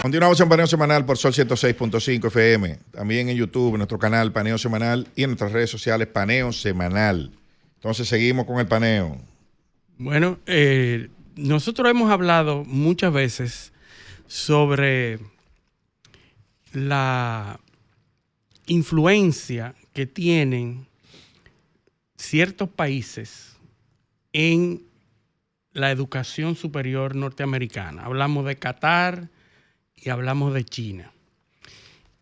Continuamos en Paneo Semanal por Sol 106.5 FM. También en YouTube, en nuestro canal Paneo Semanal y en nuestras redes sociales Paneo Semanal. Entonces seguimos con el paneo. Bueno, nosotros hemos hablado muchas veces sobre la influencia que tienen ciertos países en la educación superior norteamericana. Hablamos de Qatar y hablamos de China.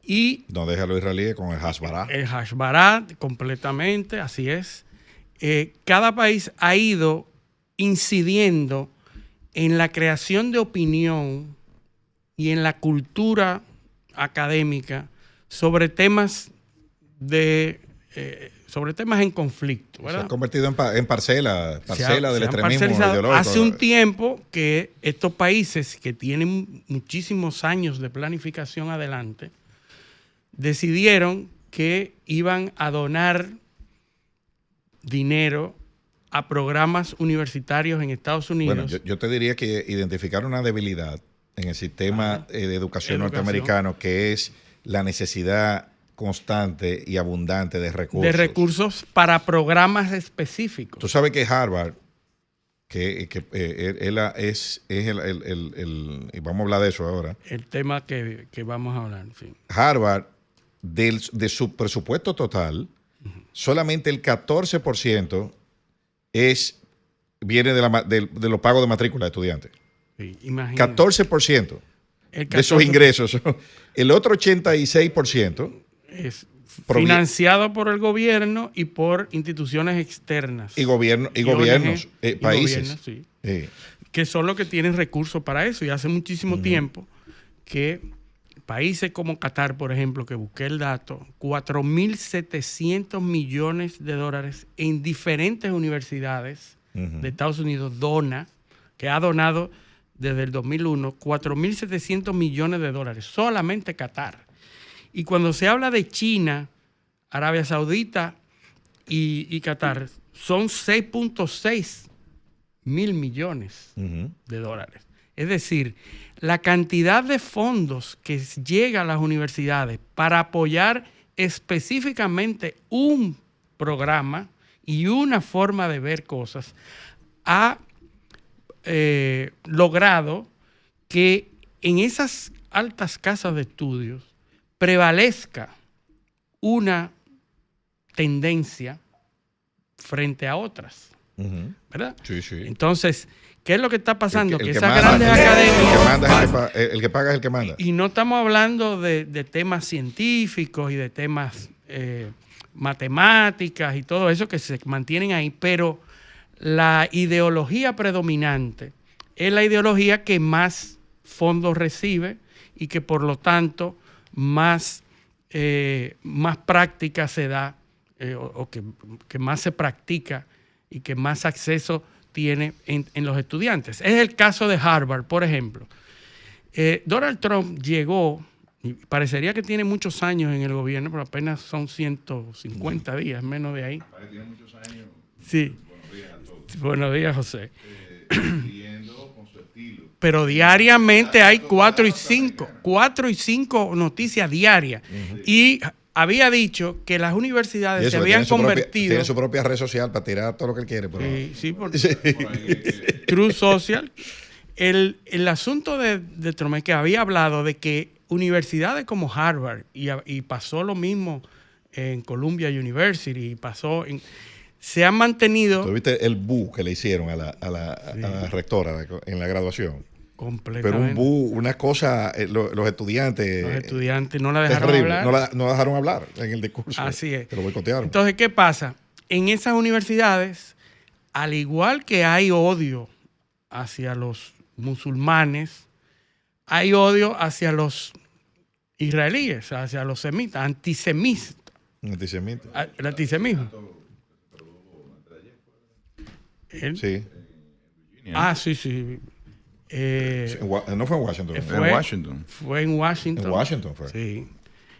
Y no deja a los israelíes con el Hashbarat. El Hashbarat, completamente, así es. Cada país ha ido incidiendo en la creación de opinión y en la cultura académica sobre temas en conflicto, ¿verdad? Se ha convertido en parcela del extremismo ideológico. Hace un tiempo que estos países que tienen muchísimos años de planificación adelante decidieron que iban a donar dinero a programas universitarios en Estados Unidos. Bueno, yo te diría que identificaron una debilidad en el sistema de educación norteamericano, que es la necesidad constante y abundante de recursos. De recursos para programas específicos. Tú sabes que Harvard, y vamos a hablar de eso ahora. El tema que vamos a hablar, sí. Harvard, de su presupuesto total, solamente el 14% viene de los pagos de matrícula de estudiantes. Sí, 14% de sus ingresos. El otro 86% es financiado por el gobierno y por instituciones externas. Y gobiernos, países. Gobiernos, sí. Que son los que tienen recursos para eso. Y hace muchísimo tiempo que países como Qatar, por ejemplo, que busqué el dato, 4.700 millones de dólares en diferentes universidades de Estados Unidos que ha donado desde el 2001, 4.700 millones de dólares, solamente Qatar. Y cuando se habla de China, Arabia Saudita y Qatar, son 6.6 mil millones de dólares. Es decir, la cantidad de fondos que llega a las universidades para apoyar específicamente un programa y una forma de ver cosas ha logrado que en esas altas casas de estudios prevalezca una tendencia frente a otras, ¿verdad? Sí, sí. Entonces, ¿qué es lo que está pasando? El que que esas manda, grandes academias... el que paga es el que manda. Y no estamos hablando de temas científicos y de temas matemáticas y todo eso que se mantienen ahí, pero la ideología predominante es la ideología que más fondos recibe y que por lo tanto más práctica se da o que más se practica y que más acceso tiene en los estudiantes. Es el caso de Harvard, por ejemplo. Donald Trump llegó, y parecería que tiene muchos años en el gobierno, pero apenas son 150 días, menos de ahí. Tiene muchos años. Sí. Buenos días, José. Viviendo con su estilo. Pero diariamente hay 4 y 5 noticias diarias. Y había dicho que las universidades se habían convertido... Tiene su propia red social para tirar todo lo que él quiere. Pero... Sí, por True Social. El asunto de Trump es que había hablado de que universidades como Harvard, y pasó lo mismo en Columbia University, se han mantenido... ¿Tú viste el bu que le hicieron a la rectora en la graduación? Completamente. Pero un bu, una cosa, los estudiantes... Los estudiantes no la dejaron terrible, hablar. no la dejaron hablar en el discurso. Así es. Que lo boicotearon. Entonces, ¿qué pasa? En esas universidades, al igual que hay odio hacia los musulmanes, hay odio hacia los israelíes, hacia los semitas, antisemitas. El antisemismo. Sí. Sí. No fue en Washington. Fue en Washington. En Washington fue. Sí.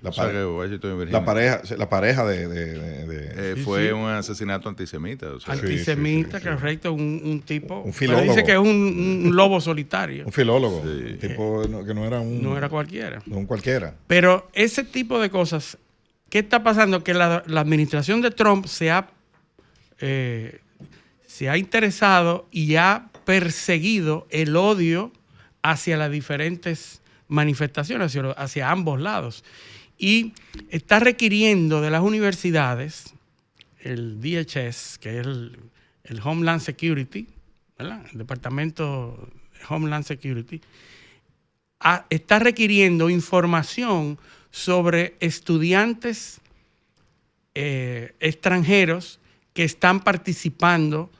La, O sea, que Washington y Virginia. la pareja Sí, fue sí. un asesinato antisemita. O sea, Antisemita, sí, sí. correcto, un tipo. Un pero filólogo. dice que es un lobo solitario. un filólogo, Sí. un tipo que no era un, No era cualquiera. no un cualquiera. Pero ese tipo de cosas, ¿qué está pasando? Que la administración de Trump se ha interesado y ha perseguido el odio hacia las diferentes manifestaciones, hacia ambos lados. Y está requiriendo de las universidades, el DHS, que es el Homeland Security, ¿verdad? El Departamento de Homeland Security, está requiriendo información sobre estudiantes extranjeros que están participando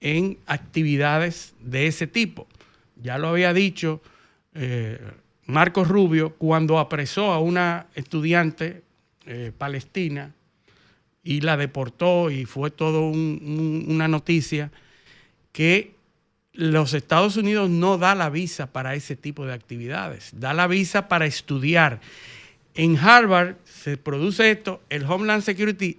en actividades de ese tipo. Ya lo había dicho Marco Rubio cuando apresó a una estudiante palestina y la deportó, y fue todo una noticia, que los Estados Unidos no da la visa para ese tipo de actividades, da la visa para estudiar. En Harvard se produce esto, el Homeland Security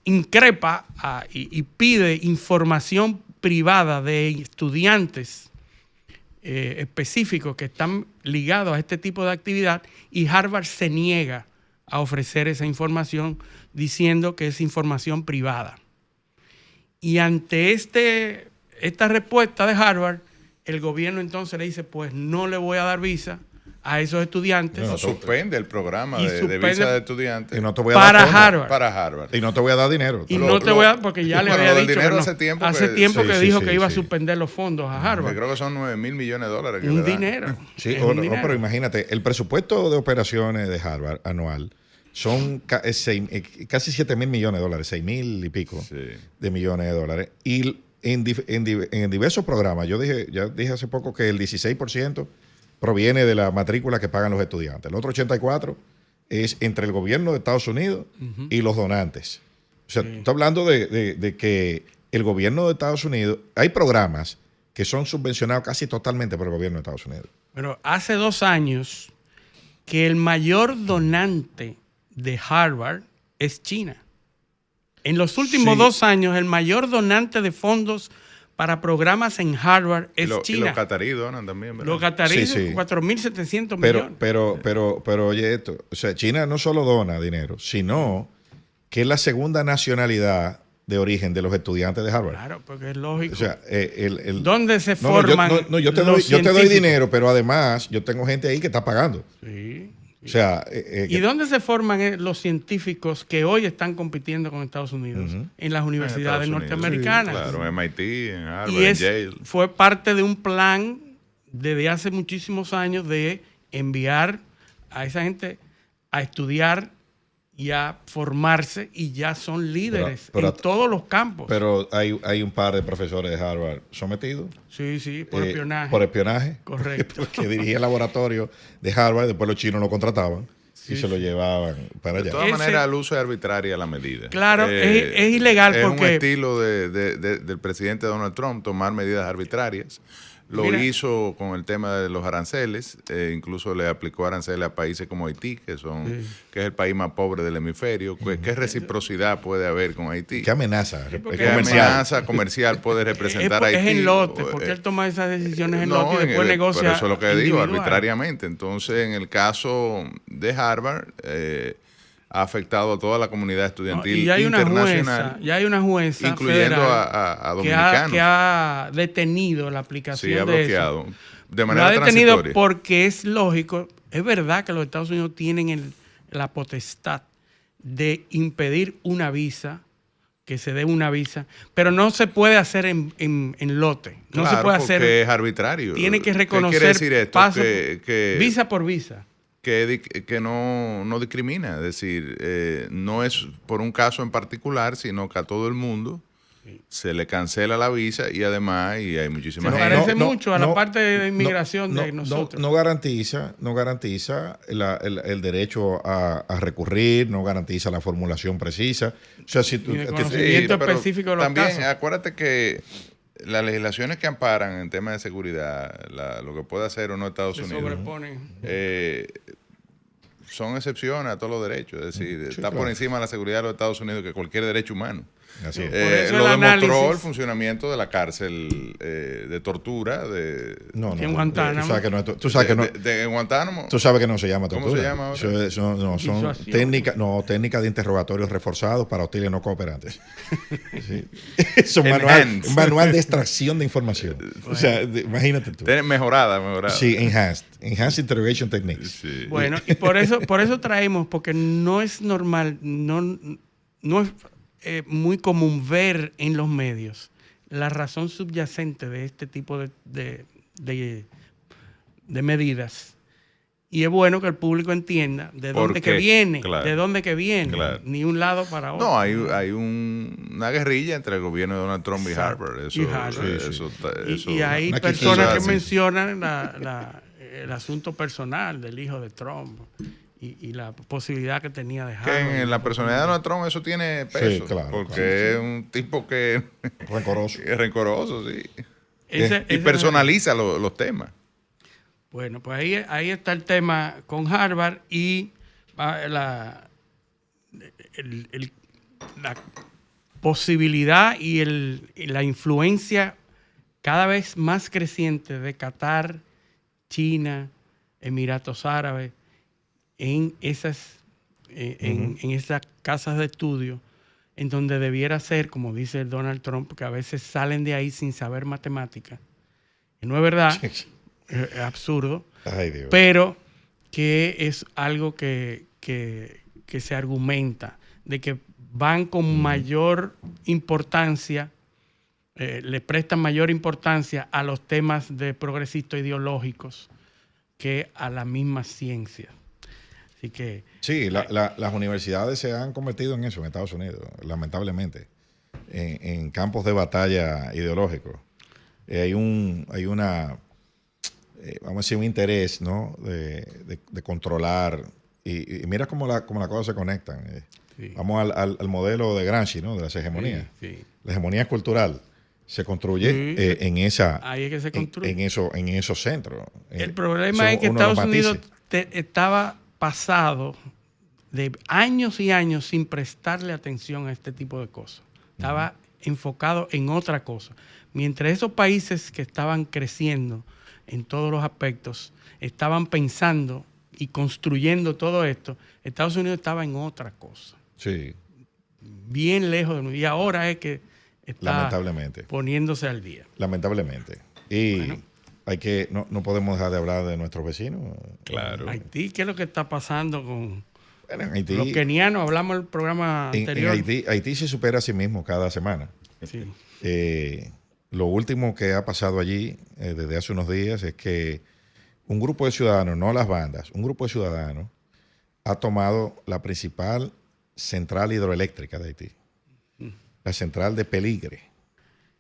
increpa y pide información privada de estudiantes específicos que están ligados a este tipo de actividad, y Harvard se niega a ofrecer esa información diciendo que es información privada. Y ante esta respuesta de Harvard, el gobierno entonces le dice, pues no le voy a dar visa a esos estudiantes. no, suspende el programa Y de suspende- visa de estudiantes Y no te voy a Para dar fondos. Harvard. para Harvard. Y no te voy a dar dinero. Y Lo- no te lo- voy a, porque ya le bueno, había lo del dicho dinero que hace no. tiempo Hace que- tiempo sí, que sí, dijo sí, que iba a sí. suspender los fondos a Yo Harvard. creo que son $9,000 millones que Un le dan. dinero. Sí, Es o un no, dinero. pero imagínate, el presupuesto de operaciones de Harvard anual son casi 7 mil millones de dólares, 6 mil y pico Sí. de millones de dólares. Y en diversos programas, ya dije hace poco que el 16% proviene de la matrícula que pagan los estudiantes. El otro 84% es entre el gobierno de Estados Unidos y los donantes. O sea, estoy hablando de que el gobierno de Estados Unidos, hay programas que son subvencionados casi totalmente por el gobierno de Estados Unidos. Pero hace 2 años que el mayor donante de Harvard es China. En los últimos Sí. 2 años, el mayor donante de fondos para programas en Harvard es Y los China. cataríes donan también, ¿verdad? Los cataríes, Sí, sí. 4.700 millones. Pero oye esto, o sea, China no solo dona dinero, sino que es la segunda nacionalidad de origen de los estudiantes de Harvard. Claro, porque es lógico. O sea, ¿Dónde se no, yo- forman no, yo te los doy científicos? dinero, pero además yo tengo gente ahí que está pagando. Sí. O sea, ¿Y dónde se forman los científicos que hoy están compitiendo con Estados Unidos? Ujú. En las universidades Estados Unidos. norteamericanas. Sí, claro, en MIT, en Harvard, Y en Yale. fue parte de un plan desde hace muchísimos años de enviar a esa gente a estudiar y a formarse, y ya son líderes Pero- en todos los campos. pero hay un par de profesores de Harvard sometidos Sí, por espionaje. por espionaje. Correcto. Que dirigía el laboratorio de Harvard, después los chinos lo contrataban y Sí, se lo llevaban para De allá. todas Ese- maneras, el uso es arbitraria la medida. Claro, es ilegal es porque- un estilo del presidente Donald Trump tomar medidas arbitrarias. Lo Mira. hizo con el tema de los aranceles, incluso le aplicó aranceles a países como Haití, que es el país más pobre del hemisferio. ¿Qué reciprocidad puede haber con Haití? ¿Qué amenaza porque- ¿Qué comercial? amenaza comercial puede representar a es Haití? en lote, porque él toma esas decisiones en lote y después negocia. Pero eso es lo que digo, individual. arbitrariamente. Entonces, en el caso de Harvard, ha afectado a toda la comunidad estudiantil Y hay una internacional, jueza, ya hay una jueza incluyendo federal a que ha, dominicanos. que ha detenido la aplicación Sí, ha de bloqueado. eso. De Lo manera ha detenido transitoria. porque es lógico, es verdad que los Estados Unidos tienen la potestad de impedir una visa, que se dé una visa, pero no se puede hacer en lote. No Claro, se puede porque hacer. es arbitrario. Tiene que ¿Qué reconocer quiere decir esto? paso Que visa por visa. que no discrimina, es decir, no es por un caso en particular, sino que a todo el mundo se le cancela la visa y además y hay muchísima Se gente. parece mucho a la parte de inmigración de no, nosotros. No garantiza el derecho a recurrir, no garantiza la formulación precisa. O sea, si tú, Ni de te- conocimiento pero específico de los también casos. acuérdate que las legislaciones que amparan en temas de seguridad, lo que puede hacer o no Estados Se Unidos, sobreponen. son excepciones a todos los derechos. Es decir, Sí, está claro. por encima de la seguridad de los Estados Unidos que cualquier derecho humano. Así es. Por eso Lo el demostró análisis- el funcionamiento de la cárcel de tortura en Guantánamo. Tú sabes que no, tú sabes que no, en Guantánamo. tú sabes que no se llama ¿Cómo tortura. se llama ahora? Son Disuasión. técnicas de interrogatorios reforzados para hostiles no cooperantes. Sí. Es un Enhanced. manual de extracción de información. O sea, imagínate tú. Mejorada. Sí, enhanced interrogation techniques. Sí. Bueno, y por eso traemos, porque no es normal, no es muy común ver en los medios la razón subyacente de este tipo de medidas. Y es bueno que el público entienda de ¿Por dónde qué? que viene, Claro. de dónde que viene, Claro. ni un lado para otro. No, hay una guerrilla entre el gobierno de Donald Trump y Exacto. Harvard. Eso, Y Harvard. eso- Y hay Una personas que sí. mencionan el asunto personal del hijo de Trump y la posibilidad que tenía de que Harvard. en la personalidad de Donald Trump eso tiene peso. Sí, claro, porque claro. es un tipo que Rencoroso. es rencoroso, sí. Ese- Y ese- personaliza los temas. Bueno, pues ahí está el tema con Harvard y la posibilidad y la influencia cada vez más creciente de Qatar, China, Emiratos Árabes en esas casas de estudio, en donde debiera ser, como dice Donald Trump, que a veces salen de ahí sin saber matemática. Y no es verdad, es absurdo, Ay, Dios. pero que es algo que se argumenta, de que van con mayor importancia, le prestan mayor importancia a los temas de progresistas ideológicos que a la misma ciencia. Así que Sí, las universidades se han convertido en eso en Estados Unidos, lamentablemente, en campos de batalla ideológicos. Hay una, vamos a decir, un interés, ¿no? de controlar. Y mira cómo las cosas se conectan. Sí. Vamos al modelo de Gramsci, ¿no? De las hegemonías. sí. La hegemonía cultural se construye Sí. en esa, Ahí es que se construye. en esos centros. El problema Son es que uno de los Estados Unidos matices. estaba pasado de años y años sin prestarle atención a este tipo de cosas. Estaba enfocado en otra cosa. Mientras esos países que estaban creciendo en todos los aspectos estaban pensando y construyendo todo esto, Estados Unidos estaba en otra cosa, Sí, bien lejos de... Y ahora es que está lamentablemente. poniéndose al día. Lamentablemente. Y Bueno. no podemos dejar de hablar de nuestros vecinos. Claro. Haití, ¿qué es lo que está pasando con Bueno, en Haití, los kenianos? Hablamos en el programa en anterior. Haití se supera a sí mismo cada semana. Sí. Lo último que ha pasado allí desde hace unos días es que un grupo de ciudadanos, no las bandas, un grupo de ciudadanos ha tomado la principal central hidroeléctrica de Haití, la central de Peligre,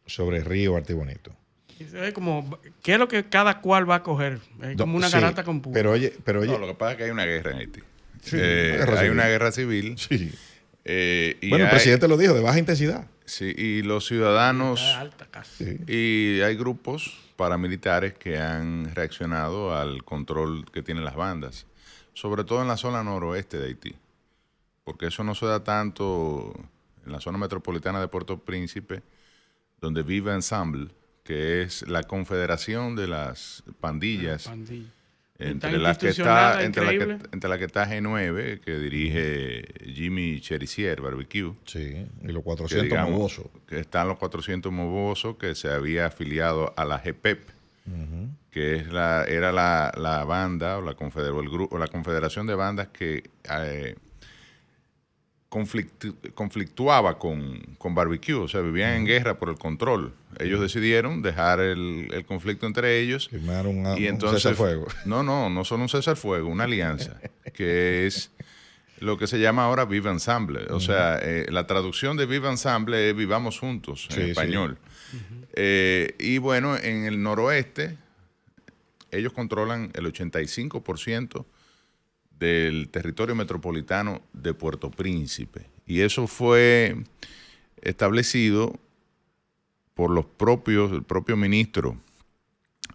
sobre el río Artibonito. Es como, ¿qué es lo que cada cual va a coger? Es como una Sí, garata con púa. pero oye, No, lo que pasa es que hay una guerra en Haití. Sí, una guerra hay civil. una guerra civil. sí. Y Bueno, el hay- presidente lo dijo, de baja intensidad. sí, y los ciudadanos Está alta casi. Sí. y hay grupos paramilitares que han reaccionado al control que tienen las bandas, sobre todo en la zona noroeste de Haití, porque eso no se da tanto en la zona metropolitana de Puerto Príncipe, donde vive Ensemble, que es la confederación de las pandillas, Pandilla. entre Tan las que institucionada, está increíble. entre la que está G9, que dirige Jimmy Cherisier Barbecue, Sí, y los que, 400 digamos, mobosos. que están los 400 mobosos, que se había afiliado a la GPEP, que es era la banda o la confederación de bandas que conflictuaba con Barbecue, o sea, vivían en guerra por el control. Ellos decidieron dejar el conflicto entre ellos. Firmaron Y un entonces, cessar-fuego. no solo un cessar-fuego, una alianza, que es lo que se llama ahora Vive Ensemble. O sea, la traducción de Vive Ensemble es Vivamos Juntos, en Sí, sí. español. Y bueno, en el noroeste, ellos controlan el 85% del territorio metropolitano de Puerto Príncipe. Y eso fue establecido por el propio ministro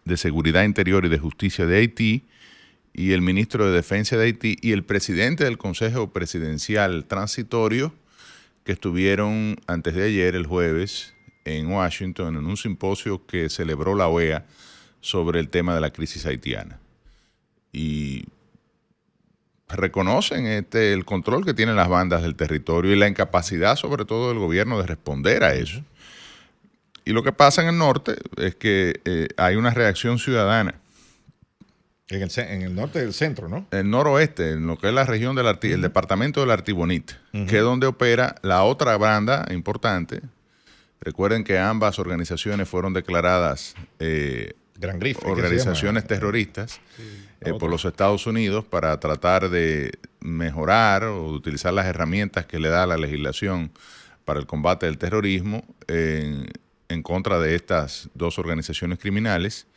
de Seguridad Interior y de Justicia de Haití y el ministro de Defensa de Haití y el presidente del Consejo Presidencial Transitorio, que estuvieron antes de ayer, el jueves, en Washington, en un simposio que celebró la OEA sobre el tema de la crisis haitiana. Y reconocen el control que tienen las bandas del territorio y la incapacidad, sobre todo, del gobierno de responder a eso. Y lo que pasa en el norte es que hay una reacción ciudadana. En el norte del centro, ¿no? El noroeste, en lo que es la región del el departamento del Artibonite, que es donde opera la otra banda importante. Recuerden que ambas organizaciones fueron declaradas Gran Grif, organizaciones terroristas por los Estados Unidos para tratar de mejorar o de utilizar las herramientas que le da la legislación para el combate del terrorismo en contra de estas dos organizaciones criminales.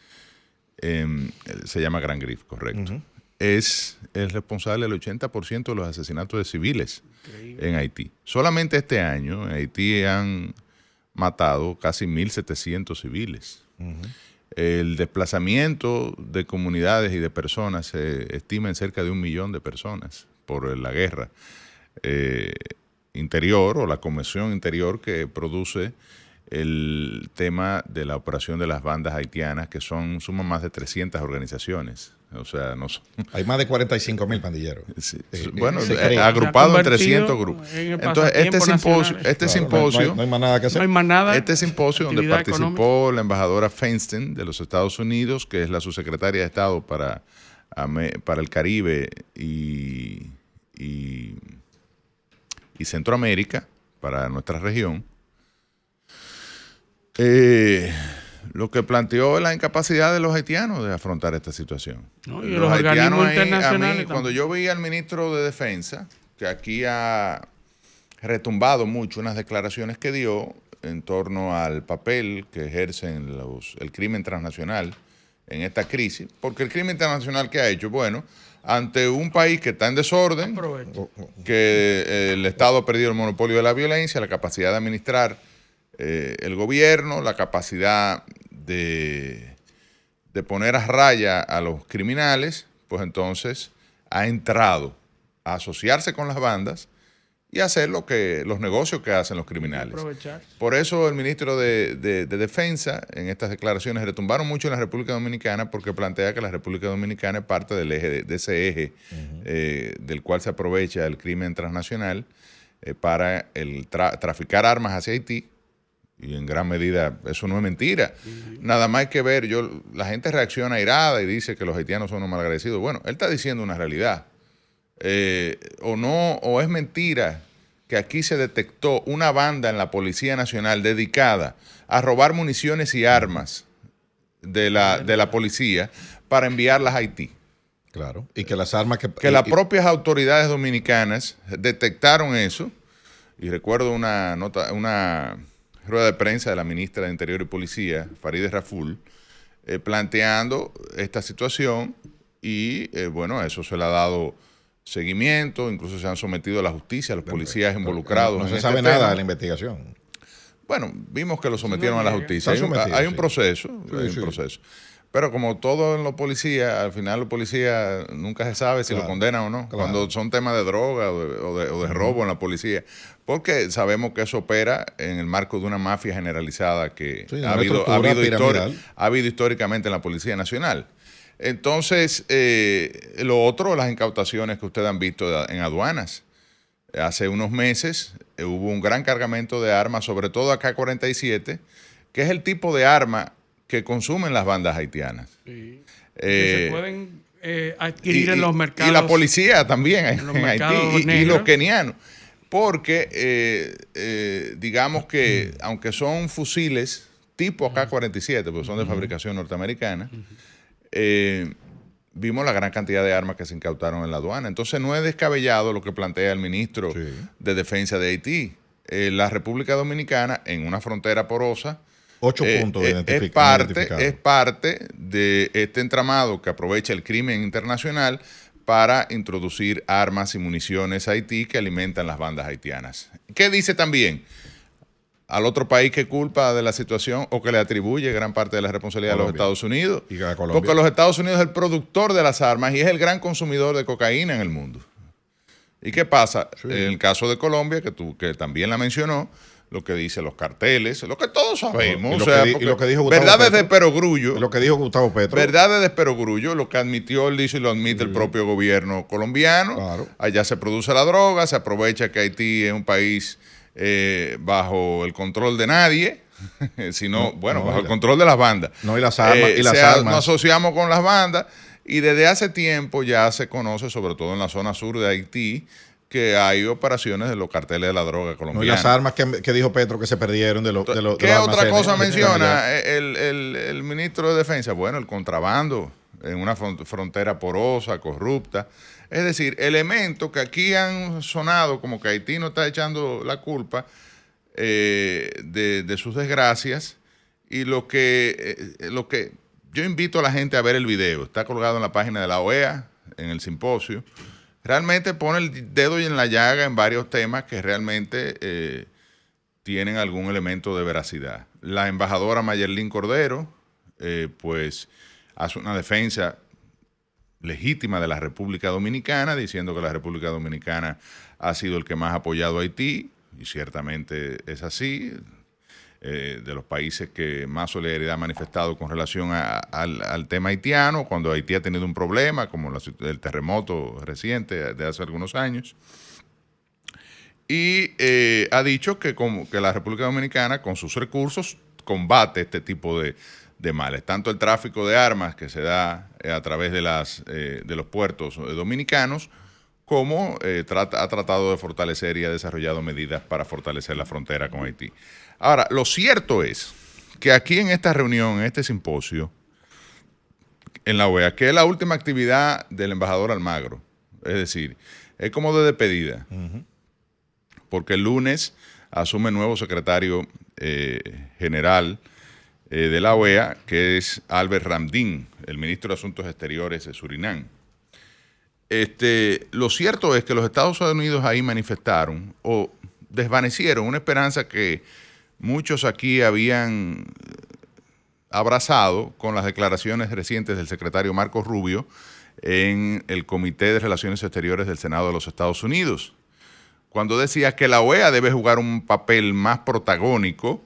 Se llama Gran Grif, correcto. Es responsable del 80% de los asesinatos de civiles en Haití. Solamente este año en Haití han matado casi 1.700 civiles. El desplazamiento de comunidades y de personas se estima en cerca de 1 millón de personas por la guerra interior o la conmoción interior que produce el tema de la operación de las bandas haitianas, que suman más de 300 organizaciones. O sea, no son... Hay más de 45.000 pandilleros. Sí. Bueno, agrupados en 300 grupos. Entonces, este simposio... No hay más nada que hacer. No hay más nada. Este simposio donde participó la embajadora Feinstein de los Estados Unidos, que es la subsecretaria de Estado para el Caribe y Centroamérica, para nuestra región, lo que planteó es la incapacidad de los haitianos de afrontar esta situación. No, y los organismos internacionales. Cuando yo vi al ministro de Defensa, que aquí ha retumbado mucho unas declaraciones que dio en torno al papel que ejercen el crimen transnacional en esta crisis, porque el crimen internacional que ha hecho, bueno, ante un país que está en desorden, que el Estado ha perdido el monopolio de la violencia, la capacidad de administrar el gobierno, la capacidad de poner a raya a los criminales, pues entonces ha entrado a asociarse con las bandas y a hacer los negocios que hacen los criminales. Por eso el ministro de Defensa en estas declaraciones retumbaron mucho en la República Dominicana, porque plantea que la República Dominicana es parte del eje de ese eje del cual se aprovecha el crimen transnacional para traficar armas hacia Haití. Y en gran medida eso no es mentira. Nada más hay que ver, la gente reacciona airada y dice que los haitianos son unos malagradecidos. Bueno, él está diciendo una realidad. O es mentira que aquí se detectó una banda en la Policía Nacional dedicada a robar municiones y armas de la policía para enviarlas a Haití. Claro. Y que las armas que las propias autoridades dominicanas detectaron eso. Y recuerdo una rueda de prensa de la ministra de Interior y Policía, Farideh Raful, planteando esta situación y, bueno, a eso se le ha dado seguimiento, incluso se han sometido a la justicia, los policías involucrados. No se sabe nada de la investigación. Bueno, vimos que lo sometieron a la justicia. Hay un proceso, proceso. Pero como todo en los policías, al final los policías nunca se sabe si lo condenan o no. Cuando son temas de droga o de robo en la policía. Porque sabemos que eso opera en el marco de una mafia generalizada que ha habido históricamente en la Policía Nacional. Entonces, lo otro, las incautaciones que ustedes han visto en aduanas. Hace unos meses hubo un gran cargamento de armas, sobre todo AK-47, que es el tipo de arma que consumen las bandas haitianas. Sí. Que se pueden adquirir en los mercados. Y la policía también en Haití y los kenianos. Porque digamos que aunque son fusiles tipo AK-47, porque son de fabricación norteamericana, vimos la gran cantidad de armas que se incautaron en la aduana. Entonces no es descabellado lo que plantea el ministro de Defensa de Haití. La República Dominicana, en una frontera porosa, 8 puntos es parte de este entramado que aprovecha el crimen internacional para introducir armas y municiones a Haití que alimentan las bandas haitianas. ¿Qué dice también? al otro país que culpa de la situación o que le atribuye gran parte de la responsabilidad a los Colombia. Estados Unidos. Y a Colombia. Porque los Estados Unidos es el productor de las armas y es el gran consumidor de cocaína en el mundo. ¿Y qué pasa? Sí. En el caso de Colombia, que también la mencionó, lo que dicen los carteles, lo que todos sabemos. Y lo o sea, que porque lo que dijo Gustavo verdades de Petro. perogrullo. Lo que dijo Gustavo Petro. Verdades de perogrullo, lo que admitió, él dice y lo admite el propio gobierno colombiano. Claro. Allá se produce la droga, se aprovecha que Haití es un país bajo el control de nadie, sino, bajo el control de las bandas. No, y las armas. Y las armas. Nos asociamos con las bandas y desde hace tiempo ya se conoce, sobre todo en la zona sur de Haití, que hay operaciones de los carteles de la droga colombianos. No, y las armas que dijo Petro que se perdieron de los ¿Qué los otra almacenes cosa que menciona están allá. el ministro de Defensa? Bueno, el contrabando en una frontera porosa, corrupta. Es decir, elementos que aquí han sonado como que Haití no está echando la culpa de sus desgracias. Y lo que yo invito a la gente a ver el video. Está colgado en la página de la OEA, en el simposio. Realmente pone el dedo en la llaga en varios temas que realmente tienen algún elemento de veracidad. La embajadora Mayerlin Cordero, pues, hace una defensa legítima de la República Dominicana, diciendo que la República Dominicana ha sido el que más ha apoyado a Haití, y ciertamente es así, de los países que más solidaridad ha manifestado con relación al tema haitiano, cuando Haití ha tenido un problema, como el terremoto reciente de hace algunos años. Y ha dicho que la República Dominicana, con sus recursos, combate este tipo de males. Tanto el tráfico de armas que se da a través de los puertos dominicanos, como ha tratado de fortalecer y ha desarrollado medidas para fortalecer la frontera con Haití. Ahora, lo cierto es que aquí en esta reunión, en este simposio, en la OEA, que es la última actividad del embajador Almagro, es decir, es como de despedida, porque el lunes asume el nuevo secretario general de la OEA, que es Albert Ramdin, el ministro de Asuntos Exteriores de Surinam. Lo cierto es que los Estados Unidos ahí manifestaron o desvanecieron una esperanza que muchos aquí habían abrazado con las declaraciones recientes del secretario Marco Rubio en el Comité de Relaciones Exteriores del Senado de los Estados Unidos, cuando decía que la OEA debe jugar un papel más protagónico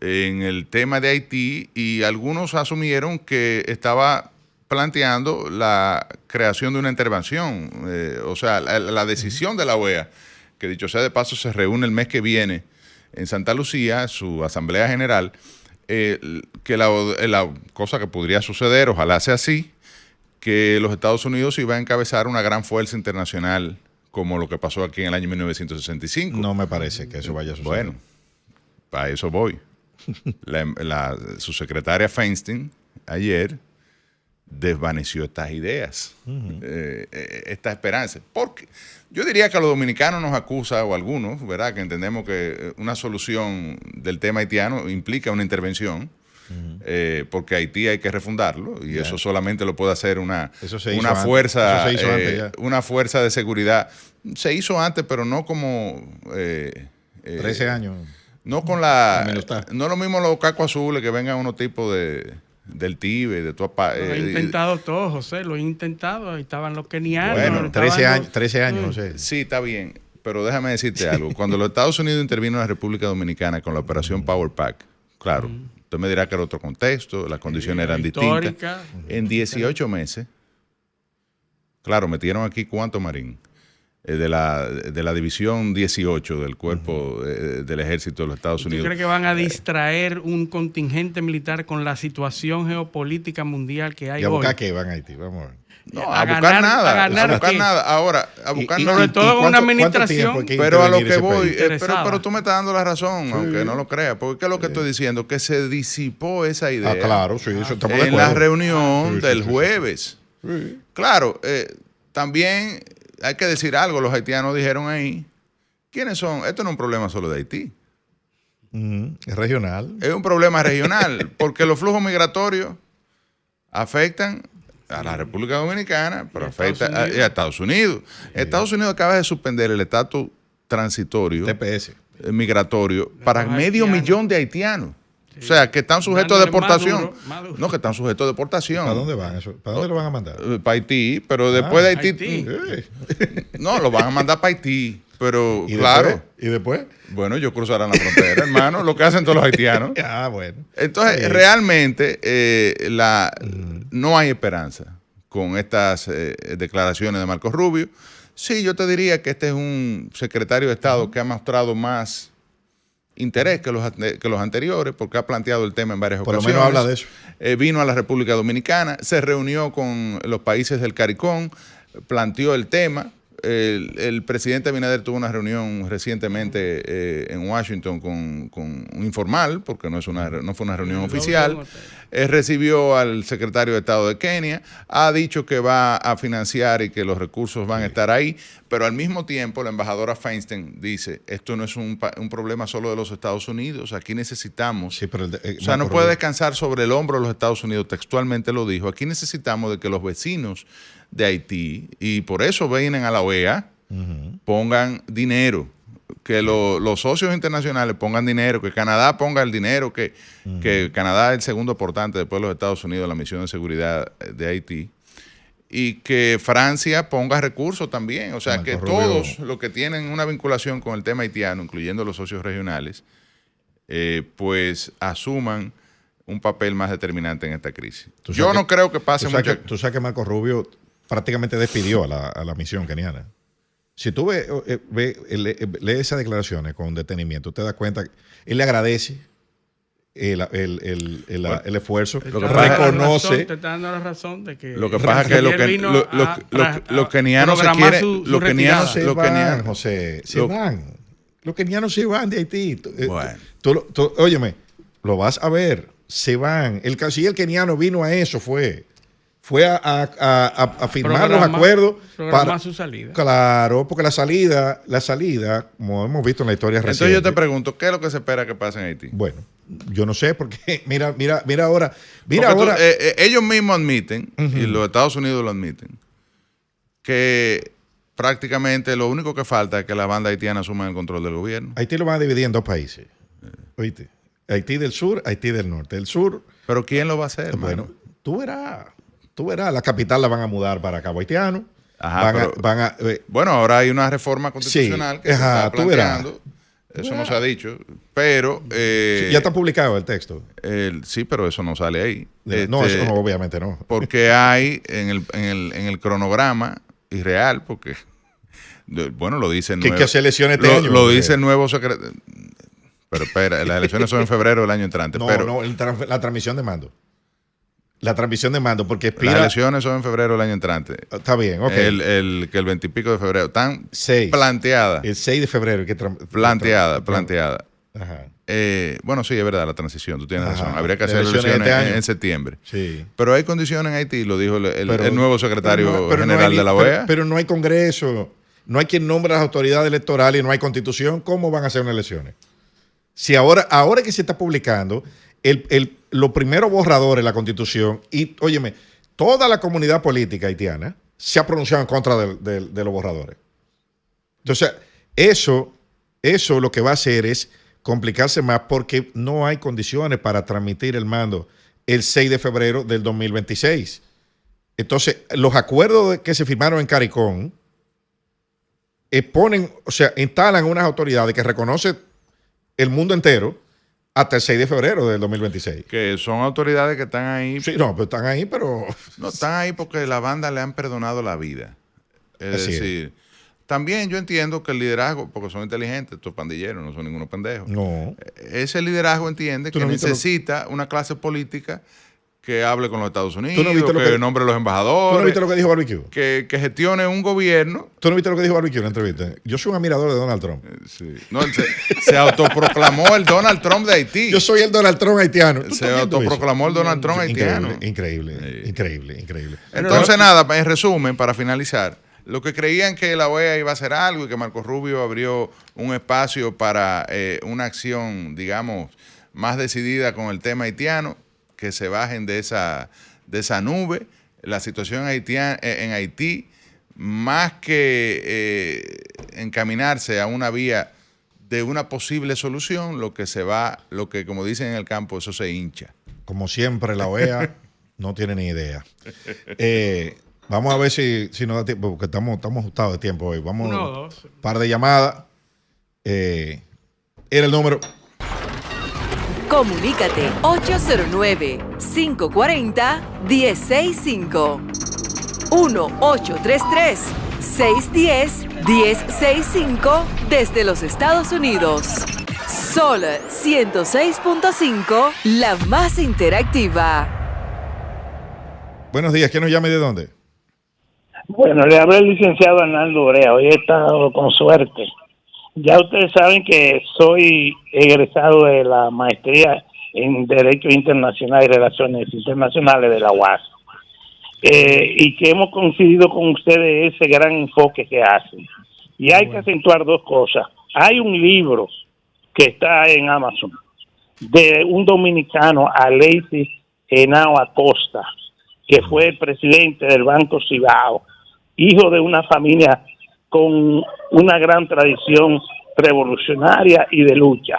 en el tema de Haití, y algunos asumieron que estaba planteando la creación de una intervención, o sea, la decisión de la OEA, que dicho sea de paso se reúne el mes que viene en Santa Lucía, su Asamblea General, que la cosa que podría suceder, ojalá sea así, que los Estados Unidos iba a encabezar una gran fuerza internacional como lo que pasó aquí en el año 1965. No me parece que eso vaya a suceder. Bueno, para eso voy. Su secretaria Feinstein ayer desvaneció estas ideas, esta esperanza. Porque yo diría que a los dominicanos nos acusa, o algunos, ¿verdad?, que entendemos que una solución del tema haitiano implica una intervención, porque Haití hay que refundarlo, y eso solamente lo puede hacer una fuerza, una fuerza de seguridad. Se hizo antes, pero no como 13 años. No con no es lo mismo los cacos azules que vengan unos tipos del Tíbet, de toda parte. Lo he intentado todo, José, lo he intentado. Ahí estaban los kenianos. Bueno, 13 años, José. Sí, está bien, pero déjame decirte algo. Cuando los Estados Unidos intervino en la República Dominicana con la operación Power Pack, claro, usted me dirá que era otro contexto, las condiciones eran distintas. En 18 meses, claro, metieron aquí ¿cuánto, Marín? De la División 18 del Cuerpo del Ejército de los Estados Unidos. ¿Tú crees que van a distraer un contingente militar con la situación geopolítica mundial que hay hoy? ¿Y a buscar hoy? qué van a Haití? Vamos a ver. No, a buscar nada. A buscar nada. Ahora, a buscar nada. Sobre todo en una administración. Pero a lo que voy, pero tú me estás dando la razón, aunque no lo creas. Porque es lo que estoy diciendo, que se disipó esa idea. Ah, claro, sí, eso estamos de en acuerdo. la reunión del jueves. Sí. Claro, también hay que decir algo, los haitianos dijeron ahí, ¿quiénes son? Esto no es un problema solo de Haití. Es regional. Es un problema regional, porque los flujos migratorios afectan a la República Dominicana, pero afectan a Estados Unidos. Sí. Estados Unidos acaba de suspender el estatus transitorio TPS. migratorio para Los medio haitianos. millón de haitianos. O sea, que están sujetos a Dándole más deportación. duro, más duro. No, que están sujetos a deportación. ¿Para dónde van eso? ¿Para dónde lo van a mandar? Para Haití, pero después de Haití. Haití. No, lo van a mandar para Haití. Pero ¿Y claro, después? ¿Y después? bueno, ellos cruzarán la frontera, hermano, lo que hacen todos los haitianos. Ah, bueno. Entonces, Sí. realmente no hay esperanza con estas declaraciones de Marco Rubio. Sí, yo te diría que este es un secretario de Estado que ha mostrado más interés que los anteriores, porque ha planteado el tema en varias Por lo ocasiones. menos habla de eso. Vino a la República Dominicana, se reunió con los países del CARICOM, planteó el tema. El presidente Abinader tuvo una reunión recientemente en Washington con informal, porque no fue una reunión oficial. Recibió al secretario de Estado de Kenia, ha dicho que va a financiar y que los recursos van a estar ahí, pero al mismo tiempo la embajadora Feinstein dice, esto no es un problema solo de los Estados Unidos, aquí necesitamos... Sí, pero O sea, no puede descansar sobre el hombro de los Estados Unidos, textualmente lo dijo. Aquí necesitamos de que los vecinos de Haití, y por eso vienen a la OEA, pongan dinero, que los socios internacionales pongan dinero, que Canadá ponga el dinero, que Canadá es el segundo aportante después de los Estados Unidos a la misión de seguridad de Haití, y que Francia ponga recursos también. O sea, Marco que Rubio. todos los que tienen una vinculación con el tema haitiano, incluyendo los socios regionales, pues asuman un papel más determinante en esta crisis. Yo no creo que pase mucho. Tú sabes que Marco Rubio prácticamente despidió a la misión keniana. Si tú lees esas declaraciones con detenimiento, te das cuenta que él le agradece el esfuerzo, Te Lo que está pasa- dando la reconoce. razón, te está dando la razón de que Lo que pasa es que los kenianos se programar quieren, su los retirada. kenianos, se los van, kenianos, José, se lo- van. Los kenianos se van de Haití. Bueno. Óyeme, lo vas a ver, se van. El canciller keniano vino a eso, fue a firmar los acuerdos Programar su salida. Claro, porque la salida, como hemos visto en la historia Entonces reciente. yo te pregunto, ¿qué es lo que se espera que pase en Haití? Bueno, yo no sé, porque mira ahora. Ellos mismos admiten, y los Estados Unidos lo admiten, que prácticamente lo único que falta es que la banda haitiana asuma el control del gobierno. Haití lo van a dividir en dos países. ¿Oíste? Haití del sur, Haití del norte. El sur, Pero ¿quién lo va a hacer, bueno, hermano? tú verás, la capital la van a mudar para Cabo Haitiano. Ajá, bueno, ahora hay una reforma constitucional que se está tú verás. planteando. Eso no se ha dicho, pero... ya está publicado el texto. Sí, pero eso no sale ahí. No, eso no, obviamente no. Porque hay en el cronograma irreal, porque, bueno, lo dice el Que hay nuevo... que hacer elecciones este año. Lo dice el nuevo secretario... Pero espera, las elecciones son en febrero del año entrante. No, pero no, la transmisión de mando. La transmisión de mando, porque las expira. elecciones son en febrero del año entrante. Está bien, ok. Que el 20 y pico de febrero. Están 6. planteadas. El 6 de febrero. Planteada. Ajá. Bueno, sí, es verdad, la transición, tú tienes Ajá. razón. Habría que hacer Elecciones elecciones este año. en septiembre. Sí. Pero hay condiciones en Haití, lo dijo el Pero- nuevo secretario pero no general hay de la ni- OEA. Pero no hay congreso, no hay quien nombre a las autoridades electorales y no hay constitución. ¿Cómo van a hacer unas elecciones? Si ahora que se está publicando, los primeros borradores de la constitución, y óyeme, toda la comunidad política haitiana se ha pronunciado en contra de los borradores. Entonces, eso lo que va a hacer es complicarse más porque no hay condiciones para transmitir el mando el 6 de febrero del 2026. Entonces, los acuerdos que se firmaron en CARICOM instalan unas autoridades que reconocen el mundo entero hasta el 6 de febrero del 2026. Que son autoridades que están ahí. Sí, no, pero están ahí, pero... No, están ahí porque la banda le han perdonado la vida. Es Así es. decir, también yo entiendo que el liderazgo, porque son inteligentes, estos pandilleros, no son ningunos pendejos. No. Ese liderazgo entiende ¿Tú que no viste necesita una clase política que hable con los Estados Unidos, ¿Tú no viste lo que que- nombre a los ¿Tú embajadores, no viste lo que dijo Barbecue? que gestione un gobierno. ¿Tú no viste lo que dijo Barbecue en la entrevista? Yo soy un admirador de Donald Trump. Sí. No, él se autoproclamó el Donald Trump de Haití. Yo soy el Donald Trump haitiano. ¿Tú Se estás viendo autoproclamó el Donald Trump eso? haitiano. Increíble. Entonces, nada, en resumen, para finalizar, los que creían que la OEA iba a hacer algo y que Marco Rubio abrió un espacio para una acción, digamos, más decidida con el tema haitiano, que se bajen de esa nube. La situación en Haití, más que encaminarse a una vía de una posible solución, lo que como dicen en el campo, eso se hincha. Como siempre, la OEA no tiene ni idea. Vamos a ver si nos da tiempo, porque estamos ajustados de tiempo hoy. Vamos Uno o dos. un par de llamadas. Era el número. Comunícate 809-540-1065. 1-833-610-1065 desde los Estados Unidos. Sol 106.5, la más interactiva. Buenos días, ¿quién nos llama y de dónde? Bueno, le habla el licenciado Arnaldo Urea. Hoy he estado con suerte. Ya ustedes saben que soy egresado de la maestría en Derecho Internacional y Relaciones Internacionales de la UAS. Y que hemos coincidido con ustedes ese gran enfoque que hacen. Y hay que acentuar dos cosas. Hay un libro que está en Amazon de un dominicano, Alexis Henao Acosta, que fue el presidente del Banco Cibao, hijo de una familia con una gran tradición revolucionaria y de lucha.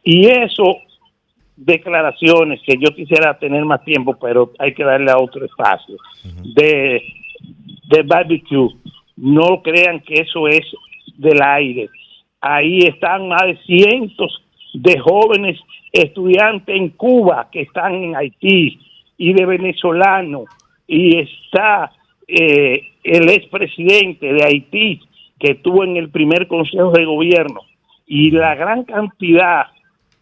Y eso, declaraciones que yo quisiera tener más tiempo, pero hay que darle a otro espacio, de barbecue, no crean que eso es del aire. Ahí están más de cientos de jóvenes estudiantes en Cuba que están en Haití, y de venezolanos, y está el expresidente de Haití que estuvo en el primer consejo de gobierno, y la gran cantidad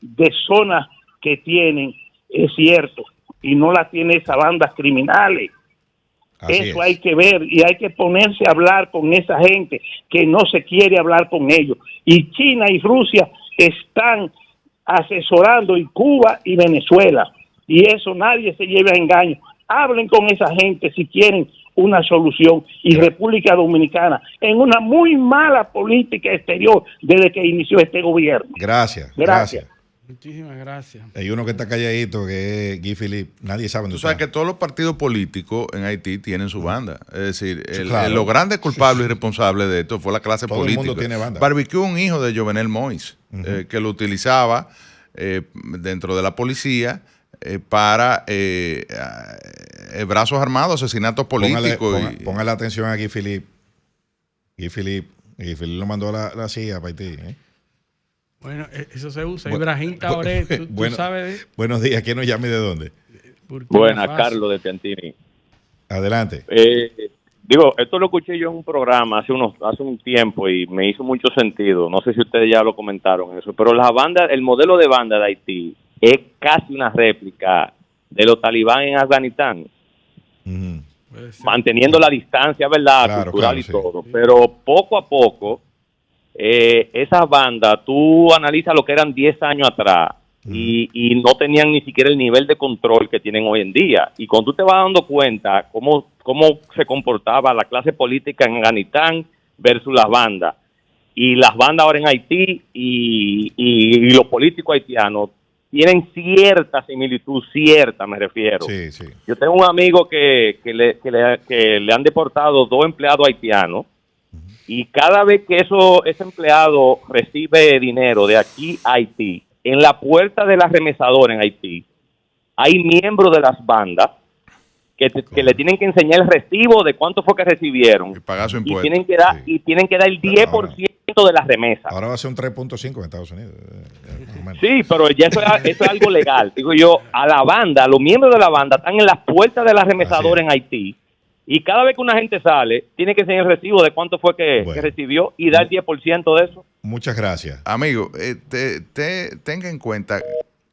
de zonas que tienen es cierto, y no la tiene esas bandas criminales. Eso hay que ver, y hay que ponerse a hablar con esa gente que no se quiere hablar con ellos. Y China y Rusia están asesorando, y Cuba y Venezuela, y eso nadie se lleve a engaño. Hablen con esa gente si quieren una solución. Y República Dominicana en una muy mala política exterior desde que inició este gobierno. Gracias. Muchísimas gracias. Hay uno que está calladito, que es Guy Philippe. Nadie sabe dónde Tú sabes está. que todos los partidos políticos en Haití tienen su banda. Es decir, claro. los grandes culpables y responsables de esto fue la clase Todo el política. mundo tiene banda. Barbecue, un hijo de Jovenel Moïse, que lo utilizaba dentro de la policía para brazos armados, asesinatos políticos. Póngale atención a Guy Philippe. Guy Philippe lo mandó a la CIA para Haití. Bueno, eso se usa. Ibrahim Taoré, ¿tú sabes de Buenos días, ¿quién nos llama y de dónde? Buenas, Carlos de Piantini. Adelante. Esto lo escuché yo en un programa hace un tiempo y me hizo mucho sentido. No sé si ustedes ya lo comentaron eso, pero el modelo de banda de Haití es casi una réplica de los talibán en Afganistán, manteniendo la distancia, ¿verdad? Claro, cultural claro, y sí. todo. Pero poco a poco, esas bandas, tú analizas lo que eran 10 años atrás y no tenían ni siquiera el nivel de control que tienen hoy en día. Y cuando tú te vas dando cuenta cómo se comportaba la clase política en Afganistán versus las bandas, y las bandas ahora en Haití y los políticos haitianos, tienen cierta similitud, me refiero. Sí, sí. Yo tengo un amigo que le han deportado 2 empleados haitianos, y cada vez que ese empleado recibe dinero de aquí a Haití, en la puerta de la remesadora en Haití, hay miembros de las bandas que le tienen que enseñar el recibo de cuánto fue que recibieron. Y pagar su Y impuesto. tienen que dar el 10% de la remesa. Ahora va a ser un 3.5 en Estados Unidos. Sí, pero ya eso es algo legal. Digo yo, a la banda, los miembros de la banda están en las puertas de la remesadora en Haití, y cada vez que una gente sale, tiene que enseñar el recibo de cuánto fue que recibió y dar el 10% de eso. Muchas gracias. Amigo, tenga en cuenta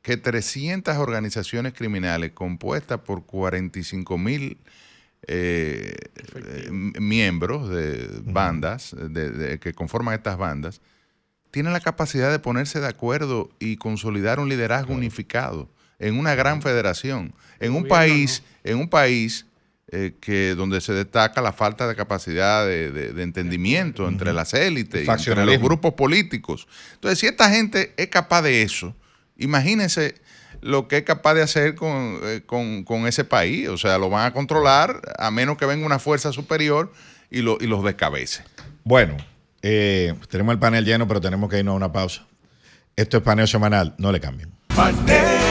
que 300 organizaciones criminales compuestas por 45,000 miembros de bandas que conforman estas bandas tienen la capacidad de ponerse de acuerdo y consolidar un liderazgo unificado en una gran federación, en un país que donde se destaca la falta de capacidad de entendimiento entre las élites y entre los grupos políticos. Entonces, si esta gente es capaz de eso, imagínense lo que es capaz de hacer con ese país. O sea, lo van a controlar a menos que venga una fuerza superior y los descabece. Bueno, Tenemos el panel lleno, pero tenemos que irnos a una pausa. Esto es paneo semanal, no le cambien.